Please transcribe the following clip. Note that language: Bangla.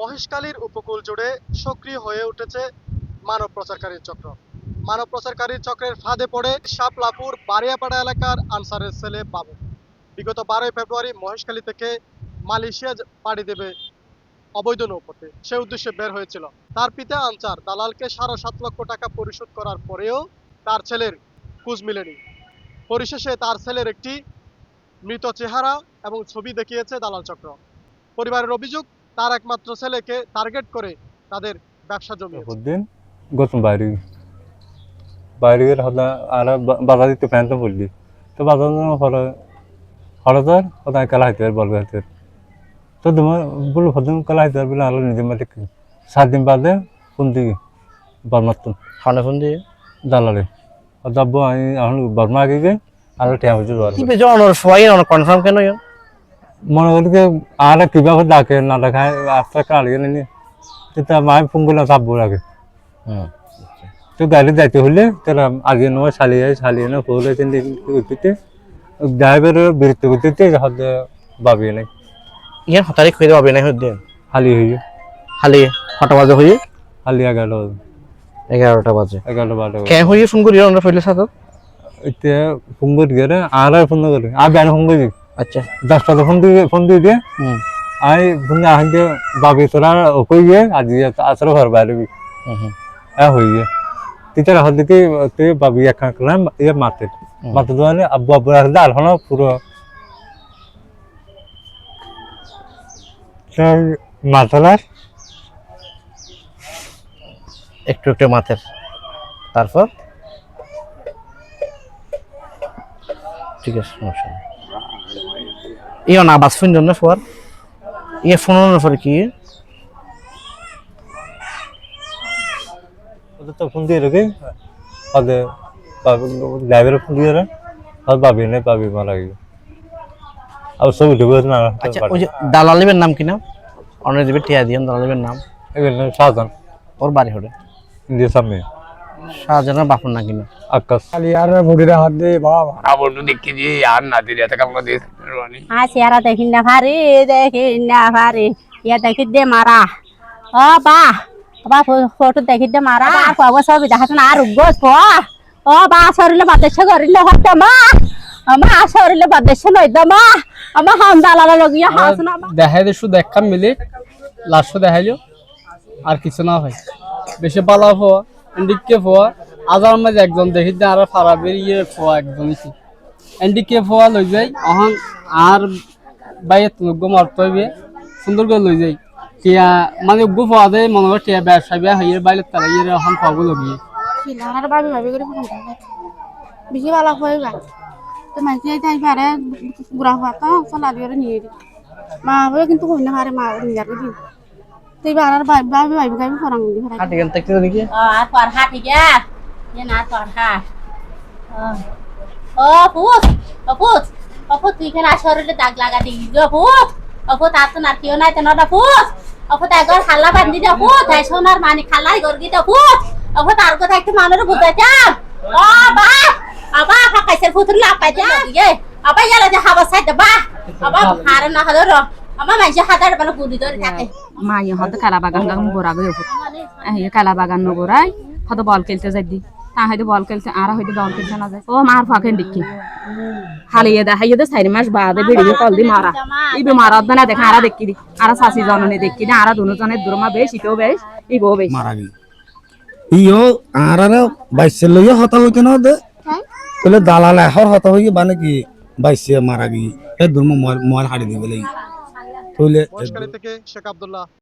মহেশখালীর উপকূল জুড়ে সক্রিয় হয়ে উঠেছে মানব পাচারকারীর চক্র। মানব পাচারকারীর চক্রের ফাঁদে পড়ে শাপলাপুর বারিয়াপাড়া এলাকার আনসারের ছেলে বাবু বিগত 12 ফেব্রুয়ারি মহেশখালী থেকে মালয়েশিয়া পাড়ি দেবে অবৈধ নৌপথে সে উদ্দেশ্যে বের হয়েছিল। তার পিতা আনসার দালালকে 7.5 লক্ষ টাকা পরিশোধ করার পরেও তার ছেলের খোঁজ মেলেনি। পরিশেষে তার ছেলের একটি মৃত চেহারা এবং ছবি দেখিয়েছে দালাল চক্র। পরিবারের অভিযোগ, তার একমাত্র ছেলেকে টার্গেট করে তাদের ব্যবসা জমিয়েছে। গত বাইরে হতা আর বাজার দিতে ফ্যানতে বললি তো বাজার হলে হলদার হতা কালা হাইতে বলবে হাইতে তো তোমার বল হদম কালা হাইতে বলে আলো নিজে মালিক 7 দিন বাদে ফোন দিয়ে বর্মাতন খানে ফোন দিয়ে দালালে যাবো আমি এখন বর্মা আগে গিয়ে আরো ঠেয়া হচ্ছে কি বেজো অনর সবাই অনর কনফার্ম কেন মনে করি যে আর কিভাবে ডাকে না দেখায় আস্তে কালিয়ে নিয়ে তো আমি ফোন করলাম যাবো আগে তো গাড়ি যাইতে হলে তারা আগে নয় সালিয়ে না হলে উঠতে ড্রাইভারের বিরক্ত করতে হতে ভাবি নাই ইয়ার হতারি খুঁজে পাবে না হতে হালি হয়ে হালি কটা বাজে হয়ে হালি 11টা বাজে 12 কে হয়ে ফোন করি আমরা ফেলে সাথে এটা ফোন করে গেলে আর ফোন করে আর বেন ফোন করি আচ্ছা 10টা ফোন দিয়ে আই ফোন আনতে ভাবি তোরা কই গিয়ে আজ আসলে ঘর বাইরে হয়ে গিয়ে তিতার হদিকে তে ভাবি এক কালাম এ মাতে দোয়ানে আব্বু আব্বু আর ডাল হলো পুরো তাই মাথালার একটু একটু মাথের তারপর ঠিক আছে সমস্যা নেই ইও না বাস ফোন জন্য ফোর ইয়ে ফোন ফোর কি তো ফোন দিয়ে রেখে হদে ড্রাইভার ফোন দিয়ে রে আর ভাবি নাই ভাবি মারা গেল আর সব ঢুকে না। আচ্ছা ওই যে দালালের নাম কি না অনেক দিবে টিয়া দিন দালালের নাম এগুলো শাহজাহান ওর বাড়ি হলে ইন্ডিয়া সামনে শাহজাহানের বাপের না কিনা আকাশ খালি আর বুড়িরা হাত দিয়ে বাবা আবর্তু দেখি যে আর না দিলে এত কাম করে রনি চেহারা দেখি না ভারি ইয়া দেখি দে মারা ও বা ফটো দেখি দে মারা পাবো সবই দেখাতো না আর উগস ও বা শরীরে বাদেশ করিলে হতে মা শরীরে বাদেশ নই মা আমার হাম দালালা লগিয়া হাস না দেখাই দে শুধু একটা মিনিট লাস্ট দেখাইলো আর কিছু না হয় বেশি পালা হওয়া এন্ডিকে হওয়া আজার মাঝে একজন দেখি দে আর ফারা বেরিয়ে হওয়া একজনই এন্ডিকে হওয়া লই যাই অহন আর বাইরে তুলগ মরতে হইবে সুন্দর করে লই যাই টিয়া মানে উগ্র হওয়া দেয় মনে হয় টিয়া ব্যবসা বিয়া হইয়ে বাইরে তারা ইয়ে অহন পাবো লগিয়ে আর ভাবি করে বেশি ভালো হইবা তো মাইকে যাই পারে গুড়া হওয়া তো চলা দিয়ে নিয়ে দি মা হবে কিন্তু কই না পারে মা নিয়ে দিন তুই আর ভাবি গাবি ফরাং দি ফরাং হাটি গান দেখতে নাকি আর পর হাটি গে এ না পর হাট ও পুত তুই কেন শরীরে দাগ লাগা দি গো পুত আর তো না কেউ নাই তো নটা পুত একবার খালা বান্ধি দে পুত তাই সোনার মানে খালাই গরগি দে পুত তার কথা একটু মানুষ বুঝাইতাম ও আবা ফাকাইছের ফুতুর লাপাই দে আবা ইয়ালা যে হাবা সাইতে আবা হারে না হাদর আমার মাইছে হাদার বলে গুলি ধরে থাকে মাই হদ কালা বাগান গাম গোরা গো এই কালা বাগান ন গোরাই হদ বল খেলতে যাই দি তা হয়তো বল খেলতে আর হয়তো বল খেলতে না যায় ও মার ফাকেন দেখি হালিয়ে দে হাইয়ে দে 4 মাস বাদে ভিডিও কল দি মারা ইবে মারা না দেখা আর দেখি দি আর সাসি জননে দেখি না আর দুনো জনের দুরমা বেশ ইতো বেশ ইগো বেশ মারা গই ইয়ো আর বাইসে লইয়া হতা হইতে না দে বলে দালাল হর হতা হইয়ে মানে কি বাইসে মারা গই এ দুরমা মোবাইল হারিয়ে দিবে লাগি মহেশখালী থেকে শেখ আব্দুল্লাহ।